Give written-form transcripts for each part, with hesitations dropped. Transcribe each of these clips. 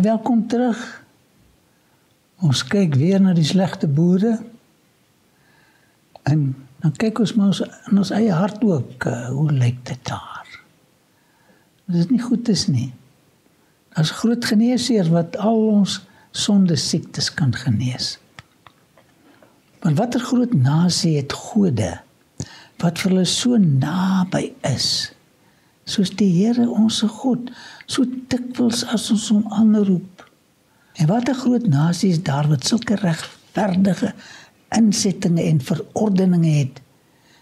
welkom terug. Ons kyk weer na die slegte boere. En dan kyk ons maar in ons eie hart ook, hoe lyk dit daar? As dit nie goed is nie. Daar's groot geneesheer wat al ons sonde siektes kan genees. Want watter groot nasie het gode, wat vir hulle so naby is, soos die Here onse God, so dikwels as ons hom aanroep. En wat 'n groot nasie is daar wat sulke regverdige insettinge en verordeninge het,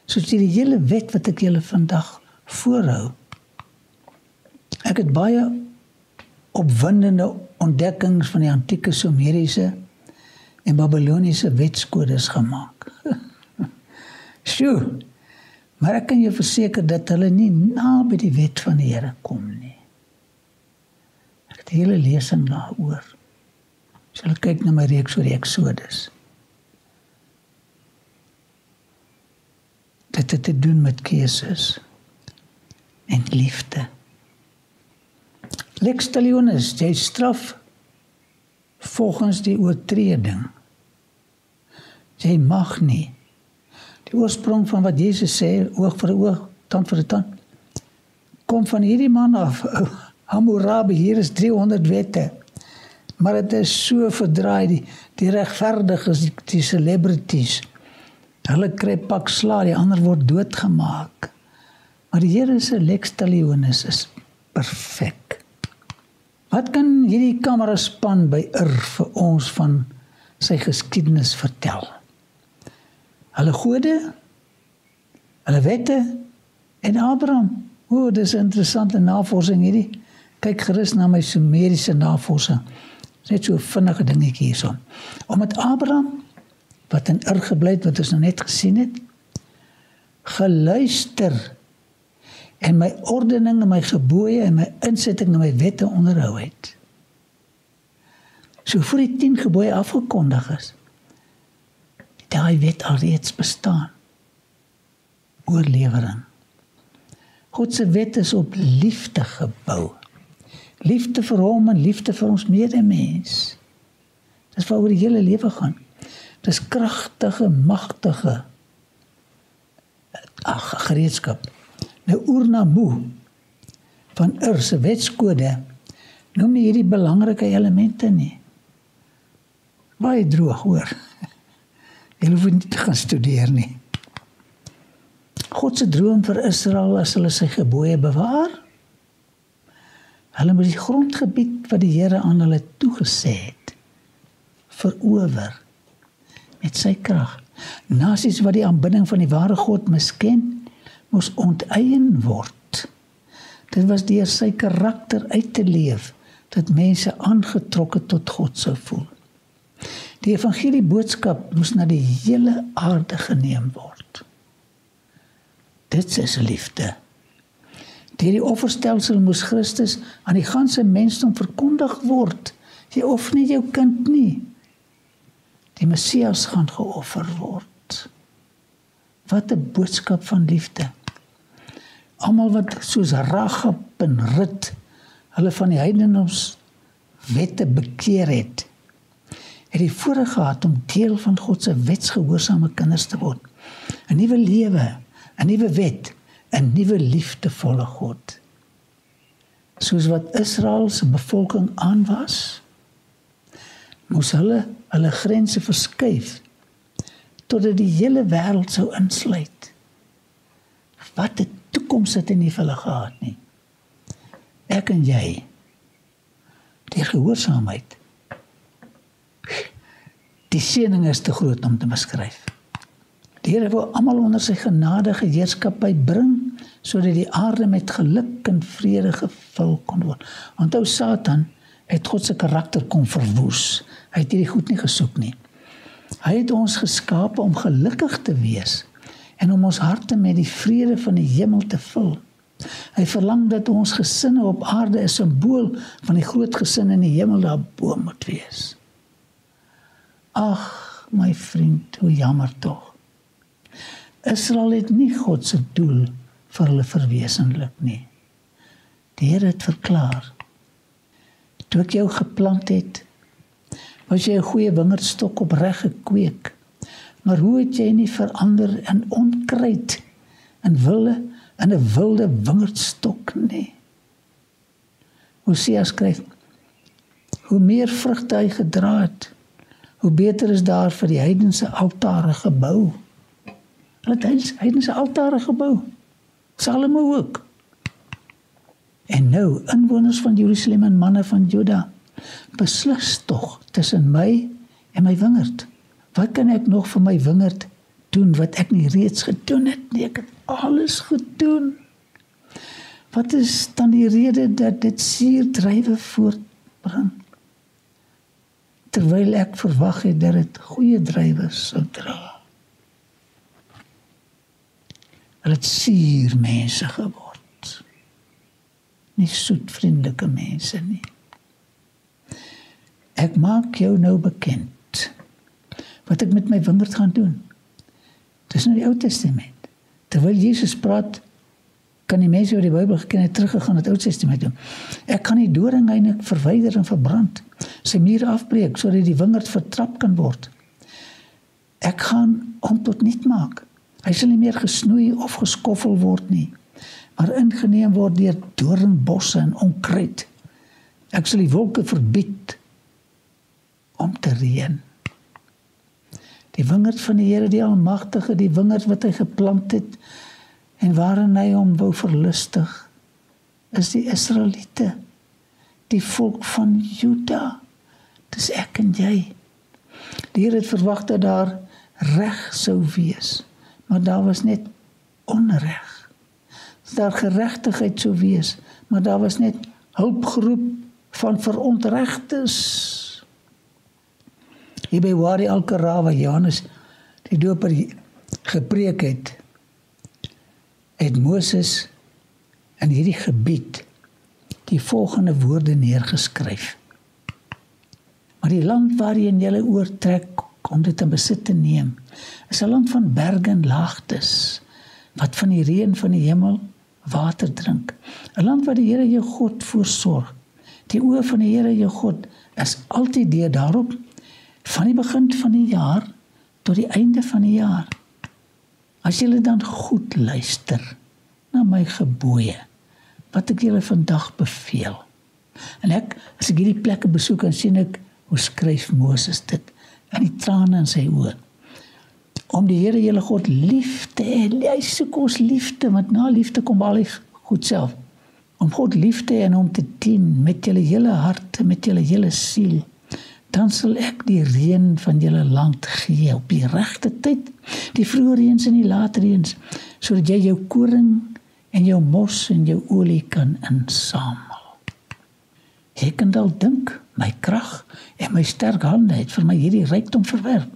soos die hele wet wat ek julle vandag voorhou. Ek het baie opwindende ontdekkings van die antieke Sumeriese en Babyloniese wetskodes gemaak. Sjoe, maar ek kan jou verseker dat hulle nie naby die wet van die Here kom nie. Ek het 'n hele lesing daaroor. As jy kyk na my reeks oor die Exodus. Dit het te doen met keuses en liefde. Lex talionis, jy straf volgens die oortreding. Jy mag nie. Die oorsprong van wat Jesus sê, oog vir oog, tand vir tand, kom van hierdie man af. Hammurabi, hier is 300 wette. Maar het is so verdraai, die regverdiges, die celebrities. Hulle kry pak sla, die ander word doodgemaak. Maar die Here se lex talionis is perfek. Wat kan hierdie kameraspan by vir ons van sy geskiedenis vertel? Hulle gode, hulle wette en Abraham. Dis 'n interessante navorsing hierdie. Kyk gerus na my Sumeriese navorsing. Net so 'n vinnige dingetjie hierson. Omdat Abraham, wat in Ur gebly het, wat ons nou net gesien het, geluister en my ordening en my gebooie en my insetting en my wette onderhou het. So voor die 10 gebooie afgekondig is, daai wet alreeds bestaan. Oorlewering. God se wet is op liefde gebou. Liefde vir hom en liefde vir ons medemens. Dis waaroor die hele lewe gaan. Dis kragtige, magtige gereedskap. Nou Ur-Nammu van Ur se wetskode noem nie hierdie belangrike elemente nie. Baie droog hoor. Jy hoef nie te gaan studeer nie. God se droom vir Israel as hulle sy gebooie bewaar. Hulle moet die grondgebied wat die Here aan hulle toegesê het, verower met sy krag. Nasies wat die aanbidding van die ware God misken, moes onteien word. Dit was deur sy karakter uit te leef, dat mense aangetrokke tot God sou voel. Die evangelie boodskap moes na die hele aarde geneem word. Dit is liefde. Deur die offerstelsel moes Christus aan die ganse mensdom verkondig word. Jy offer nie jou kind nie. Die Messias gaan geoffer word. Wat 'n boodskap van liefde. Almal wat soos Ragab en Rut hulle van die heidendoms wette bekeer het die voorreg gehad om deel van God se wetsgehoorsame kinders te word. 'n Nuwe lewe, 'n nuwe wet, 'n nuwe liefdevolle God. Soos wat Israel se bevolking aan was, moes hulle grense verskuif totdat die hele wêreld sou insluit. Wat 'n toekoms het hy nie vir hulle gehad nie. Ek en jy, deur gehoorsaamheid. Die seëning is te groot om te beskryf. Die Here wil almal onder sy genadige heerskappy bring, sodat die aarde met geluk en vrede gevul kon word. Onthou Satan het God se karakter kom verwoes. Hy het hierdie goed nie gesoek nie. Hy het ons geskape om gelukkig te wees en om ons harte met die vrede van die hemel te vul. Hy verlang dat ons gesinne op aarde 'n simbool van die groot gesin in die hemel daarbo moet wees. Ag, my vriend, hoe jammer tog. Israel het nie God se doel vir hulle verwesenlik nie. Die Here het verklaar, Toe ek jou geplant het, was jy 'n goeie wingerdstok opreg gekweek. Maar hoe het jy nie verander in onkruid, in 'n wilde wingerdstok nie? Hosea skryf, hoe meer vrugte hy gedra het, hoe beter is daar vir die heidense altare gebou. Hulle het heidense altare gebou. Salomo ook. En nou, inwoners van Jerusalem en manne van Juda, beslis tog tussen my en my wingerd. Wat kan ek nog vir my wingerd doen wat ek nie reeds gedoen het nie? Ek het alles gedoen. Wat is dan die rede dat dit suurdrywe voortbring? Terwyl ek verwag het dat dit goeie drywe sou dra. Hulle het suurmense geword. Nie soet vriendelike mense nie. Ek maak jou nou bekend wat ek met my wingerd gaan doen. Dis nou die Ou Testament. Terwyl Jesus praat, kan die mense wat die Bybel geken het teruggegaan het Ou Testament doen. Ek gaan die doringheine verwyder en verbrand, sy mure afbreek sodat die wingerd vertrap kan word. Ek gaan hom tot niet maak. Hy sal nie meer gesnoei of geskoffel word nie, maar ingeneem word deur doringbosse en onkruid. Ek sal die wolke verbied om te reën. Die wingerd van die Here, die Almagtige, die wingerd wat hy geplant het en waarin hy hom wou verlustig, is die Israeliete, die volk van Juda. Dis ek en jy. Die Here het verwag dat daar reg sou wees, maar daar was net onreg. Dat daar geregtigheid sou wees, maar daar was net hulpgeroep van verontregtes. Hier by Wadi Al-Kara, waar Johannes die Doper gepreek het Moses in hierdie gebied die volgende woorde neergeskryf. Maar die land waarin julle oortrek om dit in besit te neem, is 'n land van berge en laagtes, wat van die reën van die hemel water drink. 'n Land waar die Here jou God voorsorg. Die oë van die Here jou God is altyd deur daarop, van die begin van die jaar tot die einde van die jaar. As julle dan goed luister na my gebooie, wat ek julle vandag beveel. En as ek hierdie plekke besoek, en sien ek, hoe skryf Moses dit, en die trane in sy oë. Om die Here julle God lief te hê, hy soek ons liefde, want na liefde kom al die goed self. Om God lief te hê en om te dien met julle hele harte, met julle hele siel, dan sal ek die reën van julle land gee op die regte tyd, die vroeë reëns en die late reëns, sodat jy jou koring en jou mos en jou olie kan insamel. Jy kan dalk dink, my krag en my sterk hande het vir my hierdie rykdom verwerf.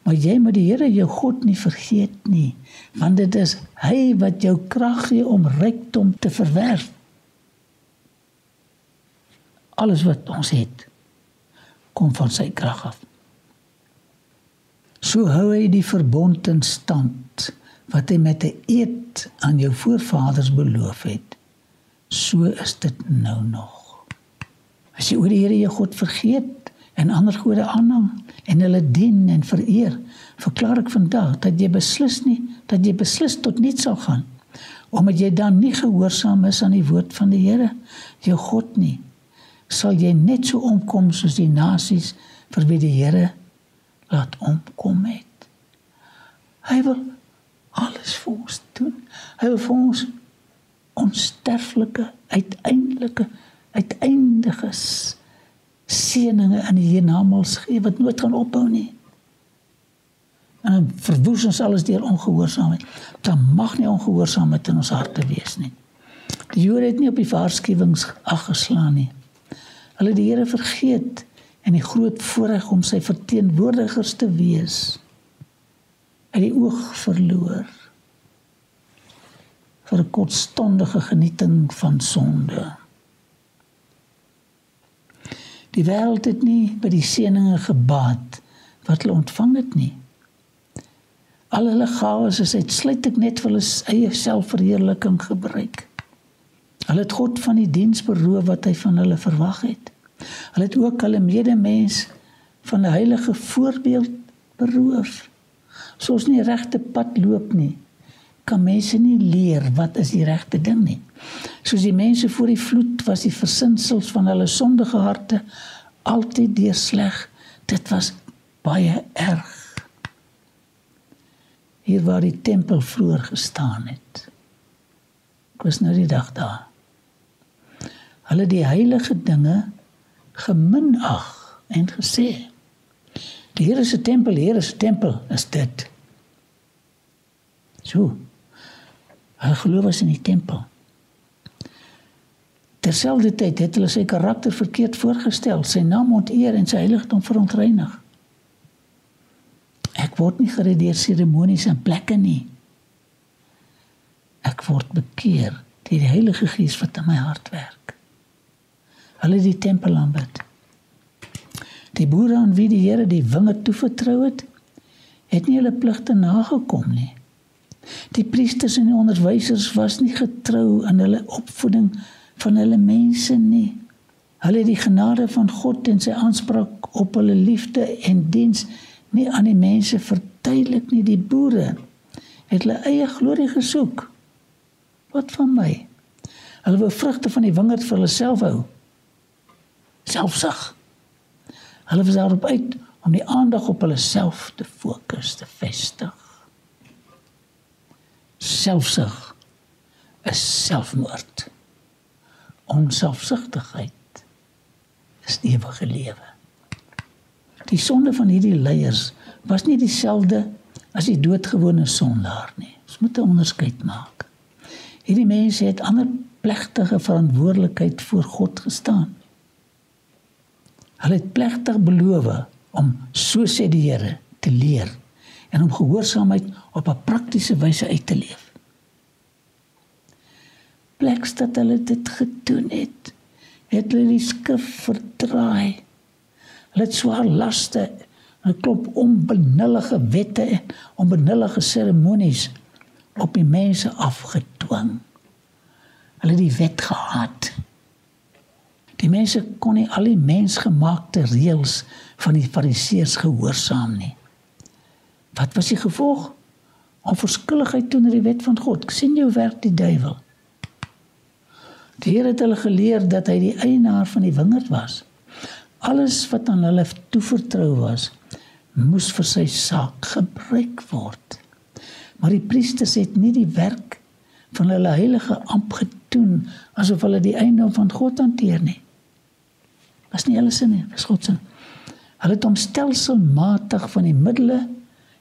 Maar jy moet die Here jou God nie vergeet nie, want dit is hy wat jou krag gee om rykdom te verwerf. Alles wat ons het, kom van sy krag af. So hou hy die verbond in stand, wat hy met 'n eed aan jou voorvaders beloof het. So is dit nou nog. As jy oor die Here jou God vergeet, en ander gode aanhang, en hulle dien en vereer, verklaar ek vandag, dat jy beslis tot niet sal gaan, omdat jy dan nie gehoorsaam is aan die woord van die Here, jou God nie, sal jy net so omkom soos die nasies vir wie die Here laat omkom het. Hy wil alles vir ons doen. Hy wil vir ons onsterflike, uiteindige seëninge in die hiernamaals gee, wat nooit gaan ophou nie. En dan verwoes ons alles deur ongehoorsaamheid. Dan mag nie ongehoorsaamheid in ons harte wees nie. Die Jode het nie op die waarskuwings ag geslaan nie. Hulle die Here vergeet en die groot voorreg om sy verteenwoordigers te wees, uit die oog verloor vir 'n kortstondige genieting van sonde. Die wêreld het nie by die seëninge gebaat wat hulle ontvang het nie. Al hulle gawes is uitsluitlik net vir hulle eie selfverheerliking gebruik. Hulle het God van die diens beroof wat hy van hulle verwag het. Hulle het ook hulle medemens van 'n heilige voorbeeld beroof. As ons nie regte pad loop nie, kan mense nie leer wat is die regte ding nie. Soos die mense voor die vloed was die versinsels van hulle sondige harte altyd deursleg. Dit was baie erg. Hier waar die tempel vroeër gestaan het. Ek was nou die dag daar. Hulle die heilige dinge geminag en gesê, die Here se tempel, die Here se tempel is dit. So, hulle geloof was in die tempel. Terselfdertyd het hulle sy karakter verkeerd voorgestel, sy naam onteer en sy heiligdom verontreinig. Ek word nie gered deur seremonies en plekke nie. Ek word bekeer deur die Heilige Gees wat in my hart werk. Hulle die tempel aanbid. Die boere aan wie die Here die wingerd toevertrou het nie hulle pligte nagekom nie. Die priesters en die onderwysers was nie getrou in hulle opvoeding van hulle mense nie. Hulle het die genade van God en sy aanspraak op hulle liefde en diens nie aan die mense verduidelik nie. Die boere het hulle eie glorie gesoek. Wat van my? Hulle wou vrugte van die wingerd vir hulle self hou. Selfsug. Hulle was daarop uit om die aandag op hulle self te fokus, te vestig. Selfsug is selfmoord. Onselfsugtigheid is ewige lewe. Die sonde van hierdie leiers was nie dieselfde as die doodgewone sondaar nie. Ons moet 'n onderskeid maak. Hierdie mense het ander plegtige verantwoordelikheid voor God gestaan. Hulle het plegtig beloof om, so sê die Here, te leer en om gehoorsaamheid op 'n praktiese wyse uit te leef. Pleks dat hulle dit gedoen het hulle die skrif verdraai. Hulle het swaar laste, 'n klomp onbenullige wette en onbenullige seremonies op die mense afgedwing. Hulle het die wet gehaat. Die mense kon nie al die mensgemaakte reëls van die fariseërs gehoorsaam nie. Wat was die gevolg? Onverskilligheid teenoor die wet van God. Ek sien jou werk die duiwel. Die Here het hulle geleer dat hy die eienaar van die wingerd was. Alles wat aan hulle toevertrou was, moes vir sy saak gebruik word. Maar die priesters het nie die werk van hulle heilige ampt gedoen, asof hulle die eiendom van God hanteer nie. Was nie hulle sin nie, was God sin. Hulle het hom stelselmatig van die middele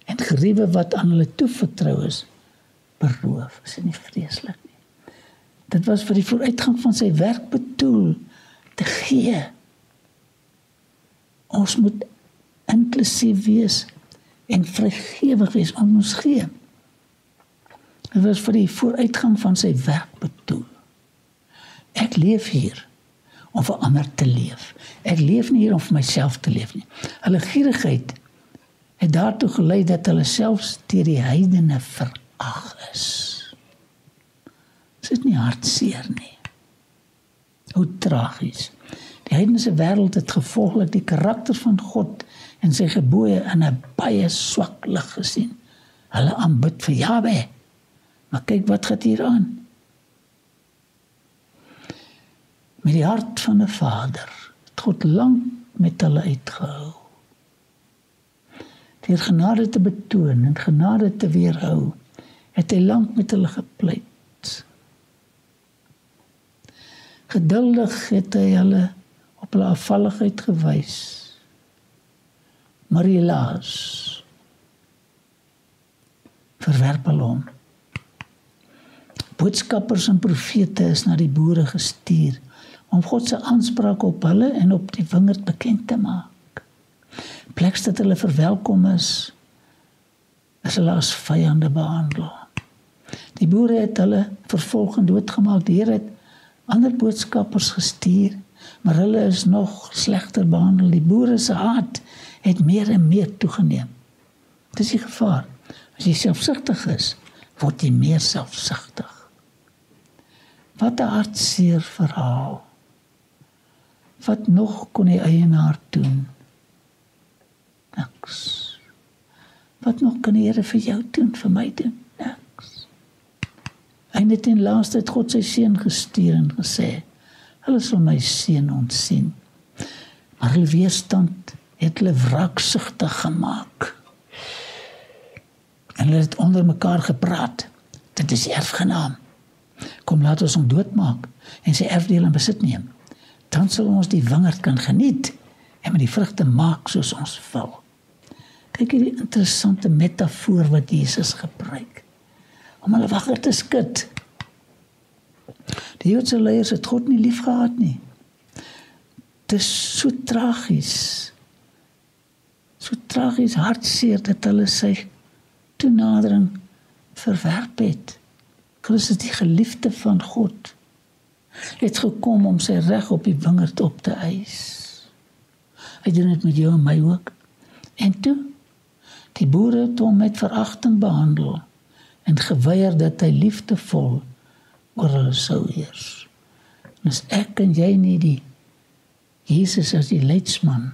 en geriewe wat aan hulle toevertrou is, beroof. Is dit nie vreeslik nie? Dit was vir die vooruitgang van sy werk bedoel, te gee. Ons moet inklusief wees en vrygewig wees om ons gee. Dit was vir die vooruitgang van sy werk bedoel. Ek leef hier om vir ander te leef. Ek leef nie hier om vir myself te leef nie. Hulle gierigheid het daartoe gelei dat hulle selfs deur die heidene verag is. Is dit nie hartseer nie? Hoe tragies. Die heidense wêreld het gevolglik die karakter van God en sy gebooie in 'n baie swak lig gesien. Hulle aanbid vir Jahwe. Maar kyk wat gaan hier aan. Met die hart van 'n vader het God lank met hulle uitgehou. Deur genade te betoon en genade te weerhou, het hy lank met hulle gepleit. Geduldig het hy hulle op hulle afvalligheid gewys. Maar helaas verwerp hulle hom. Boodskappers en profete is na die boere gestuur om God se aanspraak op hulle en op die wingerd bekend te maak. Pleks dat hulle verwelkom is hulle as vyande behandel. Die boere het hulle vervolg en doodgemaak. Die Here het ander boodskappers gestuur, maar hulle is nog slegter behandel. Die boere se haat het meer en meer toegeneem. Dit is die gevaar. As jy selfsugtig is, word jy meer selfsugtig. Wat 'n hartseer verhaal. Wat nog kon die eienaar doen? Niks. Wat nog kan die Here vir jou doen, vir my doen? Niks. Einde ten laaste het God sy seun gestuur en gesê, hulle sal my seun ontsien. Maar hulle weerstand het hulle wraaksugtig gemaak. En hulle het onder mekaar gepraat. Dit is die erfgenaam. Kom, laat ons hom doodmaak en sy erfdeel in besit neem. Dan sal ons die wingerd kan geniet en met die vrugte maak soos ons wil. Kyk hierdie interessante metafoor wat Jesus gebruik. Om hulle wakker te skud. Die Joodse leiers het God nie lief gehad nie. Het is so tragies. So tragies hartseer dat hulle sy toenadering verwerp het. Christus, die geliefde van God, het gekom om sy reg op die wingerd op te eis. Hy doen dit met jou en my ook. En toe, die boere het hom met veragting behandel en geweier dat hy liefdevol oor hulle sou heers. En as ek en jy nie die Jesus as die leidsman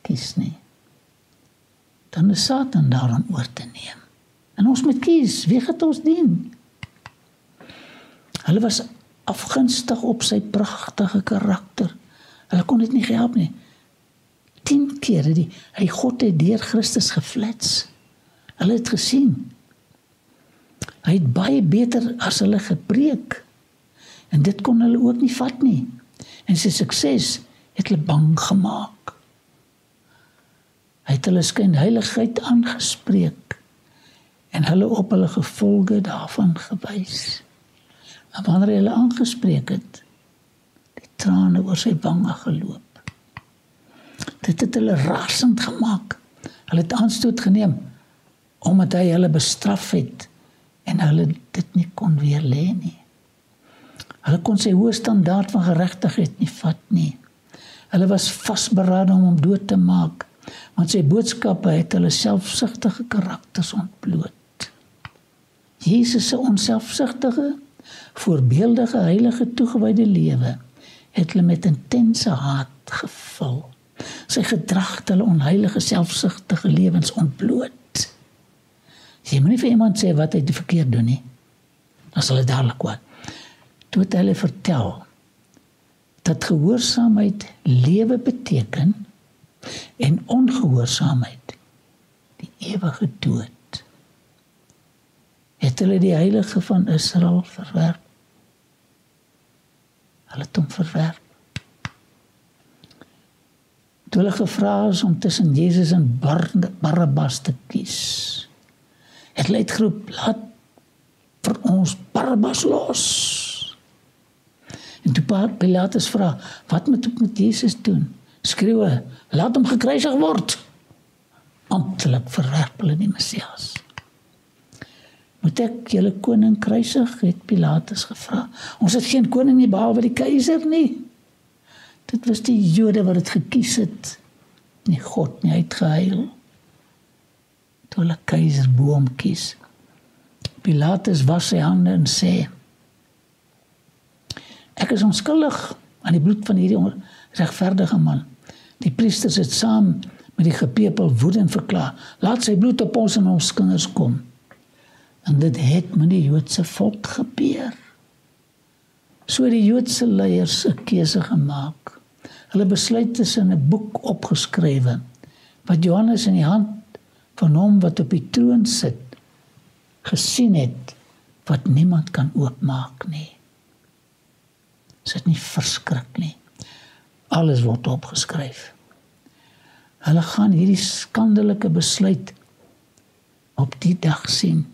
kies nie, dan is Satan daarom oor te neem. En ons moet kies, wie gaat ons dien? Hulle was afgunstig op sy pragtige karakter. Hulle kon dit nie gehelp nie. 10 keer het hy God het deur Christus geflits. Hulle het gesien. Hy het baie beter as hulle gepreek. En dit kon hulle ook nie vat nie. En sy sukses het hulle bang gemaak. Hy het hulle skynheiligheid aangespreek en hulle op hulle gevolge daarvan gewys. En wanneer hy hulle aangespreek het, die trane oor sy wange geloop. Dit het hulle rasend gemaak. Hulle het aanstoot geneem omdat hy hulle bestraf het en hulle dit nie kon weer lê nie. Hulle kon sy hoë standaard van geregtigheid nie vat nie. Hulle was vasberade om hom dood te maak, want sy boodskappe het hulle selfsugtige karakters ontbloot. Jesus se onselfsugtige, voorbeeldige, heilige, toegewyde lewe het hulle met intense haat gevul. Sy gedrag het hulle onheilige, selfsugtige lewens ontbloot. Jy moet nie vir iemand sê wat hy verkeerd doen nie. Dan sal hy dadelik kwaad. Toe het hulle vertel dat gehoorsaamheid lewe beteken en ongehoorsaamheid die ewige dood. Het hulle die heilige van Israel verwerp? Hulle het hom verwerp. Toe hulle gevra is om tussen Jesus en Barabbas te kies, het hulle uitgeroep, laat vir ons Barabbas los. En toe Pilatus vra, wat moet ek met Jesus doen? Skreeu, laat hom gekruisig word. Amptelik verwerp hulle die Messias. Moet ek julle koning kruisig, het Pilatus gevra. Ons het geen koning nie, behalwe die keiser nie. Dit was die Jode wat het gekies het. Nie God nie, hy het gehuil. Toe hulle keiser bo hom kies. Pilatus was sy hande en sê, ek is onskuldig aan die bloed van hierdie regverdige man. Die priesters het saam met die gepepel woedend verklaar, laat sy bloed op ons en ons kinders kom. En dit het met die Joodse volk gebeur. So die Joodse leiers 'n keuse gemaak. Hulle besluit is in 'n boek opgeskrywe, wat Johannes in die hand van hom wat op die troon sit, gesien het, wat niemand kan oopmaak nie. Is dit nie verskrik nie? Alles word opgeskryf. Hulle gaan hierdie skandelike besluit op die dag sien,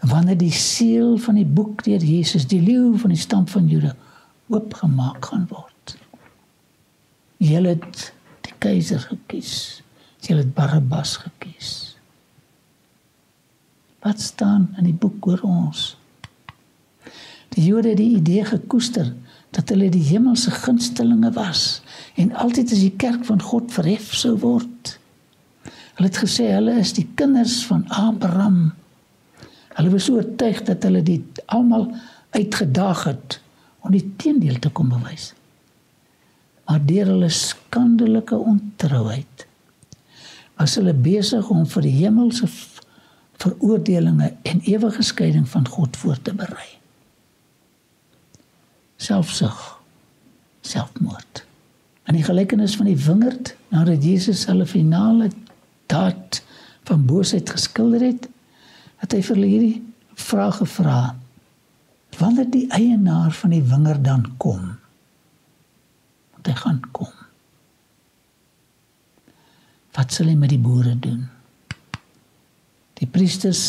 wanneer die seël van die boek deur Jesus, die leeu van die stam van Juda, oopgemaak gaan word. Julle het die keiser gekies, julle het Barabbas gekies. Wat staan in die boek oor ons? Die Jode het die idee gekoester, dat hulle die hemelse gunstelinge was, en altyd as die kerk van God verhef sou word. Hulle het gesê, hulle is die kinders van Abraham. Hulle was so oortuig dat hulle dit almal uitgedaag het, om die teendeel te kom bewys. maar deur hulle skandelike ontrouheid was hulle besig om vir die hemelse veroordelinge en ewige skeiding van God voor te berei. Selfsug, selfmoord. In die gelykenis van die wingerd, nadat Jesus hulle finale daad van boosheid geskilder het, het hy vir hulle hierdie vraag gevra: wanneer die eienaar van die wingerd dan kom? Want hy gaan kom. Wat sal hy met die boere doen? Die priesters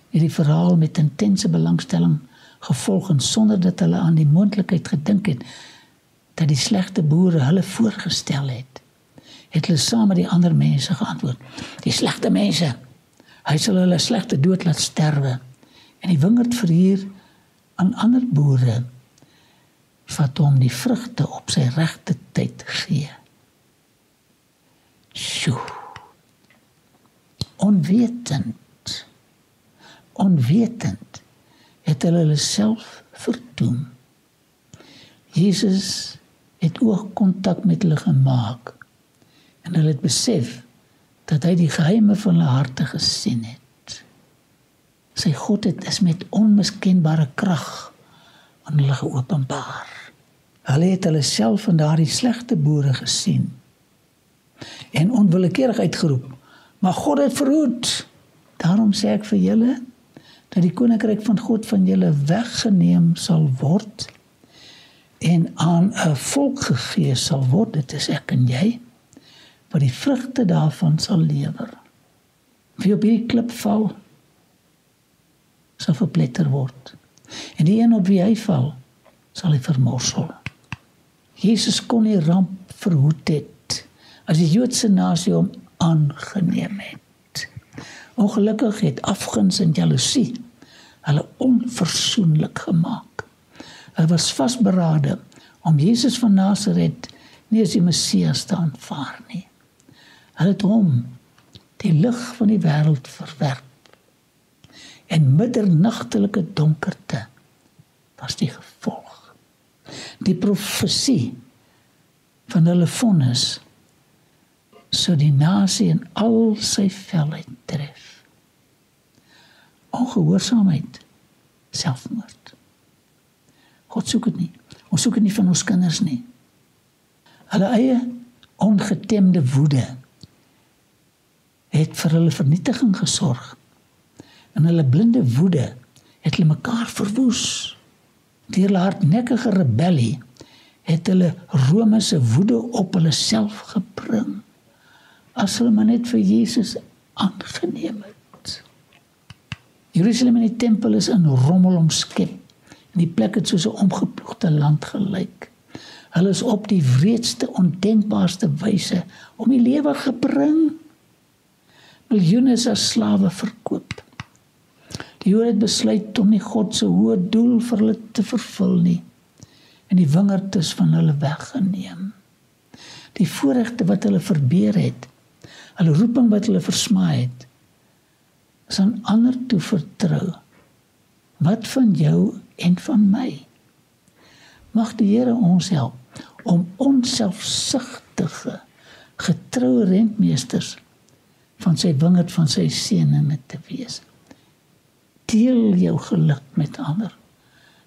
het die verhaal met intense belangstelling gevolg en sonder dat hulle aan die moontlikheid gedink het dat die slegte boere hulle voorgestel het hulle saam met die ander mense geantwoord: die slegte mense, hy sal hulle slegte dood laat sterwe en die wingerd verhuur aan ander boere wat hom die vrugte op sy regte tyd gee. Sjoe. Onwetend het hulle self verdoem. Jesus het oogkontak met hulle gemaak en hulle het besef dat hy die geheime van hulle harte gesien het. Sy godheid is met onmiskenbare krag aan hulle geopenbaar. Hulle het hulle self in daardie slegte boere gesien en onwillekeurig uitgeroep: maar God het verhoed. Daarom sê ek vir julle dat die koninkryk van God van julle weggeneem sal word en aan 'n volk gegee sal word, dit is ek en jy, wat die vrugte daarvan sal lewer. Wie op hierdie klip val, sal verpletter word. En die een op wie hy val, sal hy vermorsel. Jesus kon die ramp verhoed het, as die Joodse nasie hom aangeneem het. Ongelukkig het afguns en jaloesie hulle onversoenlik gemaak. Hulle was vasberade om Jesus van Nasaret nie as die Messias te aanvaar nie. Hulle het hom, die lig van die wêreld, verwerp. En middernagtelike donkerte was die gevolg. Die profesie van hulle vonnis sou die nasie in al sy felheid tref. Ongehoorsaamheid, selfmoord. God soek dit nie. Ons soek dit nie van ons kinders nie. Hulle eie ongetemde woede het vir hulle vernietiging gesorg. En hulle blinde woede het hulle mekaar verwoes. Deur hulle hardnekkige rebellie het hulle Rome se woede op hulle self gebring. As hulle maar net vir Jesus aangeneem het. Jerusalem en die tempel is in rommel omskep. En die plek het soos 'n omgeploegde land gelyk. Hulle is op die wreedste, ondenkbaarste wyse om die lewe gebring. Miljoene is as slawe verkoop. Die Jode het besluit om nie God se hoë doel vir hulle te vervul nie. En die wingerd is van hulle weggeneem. Die voorregte wat hulle verbeur het, hulle roeping wat hulle versmaai het, is aan ander toe vertrou. Wat van jou en van my? Mag die Here ons help om onselfsugtige, getroue rentmeesters van sy wingerd, van sy seëninge te wees. Deel jou geluk met ander.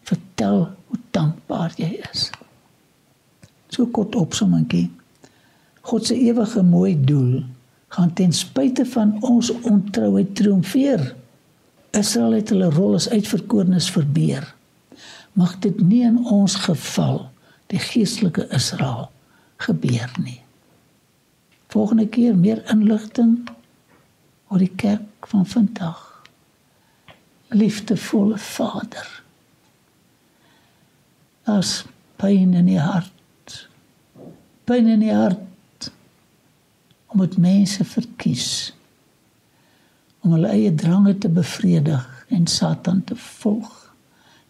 Vertel hoe dankbaar jy is. So kort opsommingkie. God se ewige mooi doel gaan ten spyte van ons ontrouheid triomfeer. Israel het hulle rol as uitverkorenes verbeur. Mag dit nie in ons geval, die geestelike Israel, gebeur nie. Volgende keer meer inligting oor die kerk van vandag. Liefdevolle Vader. As pyn in die hart. Pyn in die hart. Omdat mense verkies. Om hulle eie drange te bevredig en Satan te volg.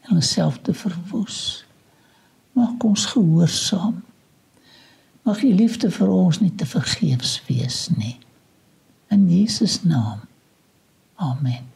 En hulle self te verwoes. Mag ons gehoorsaam. Mag die liefde vir ons nie te vergeefs wees nie. In Jesus naam. Amen.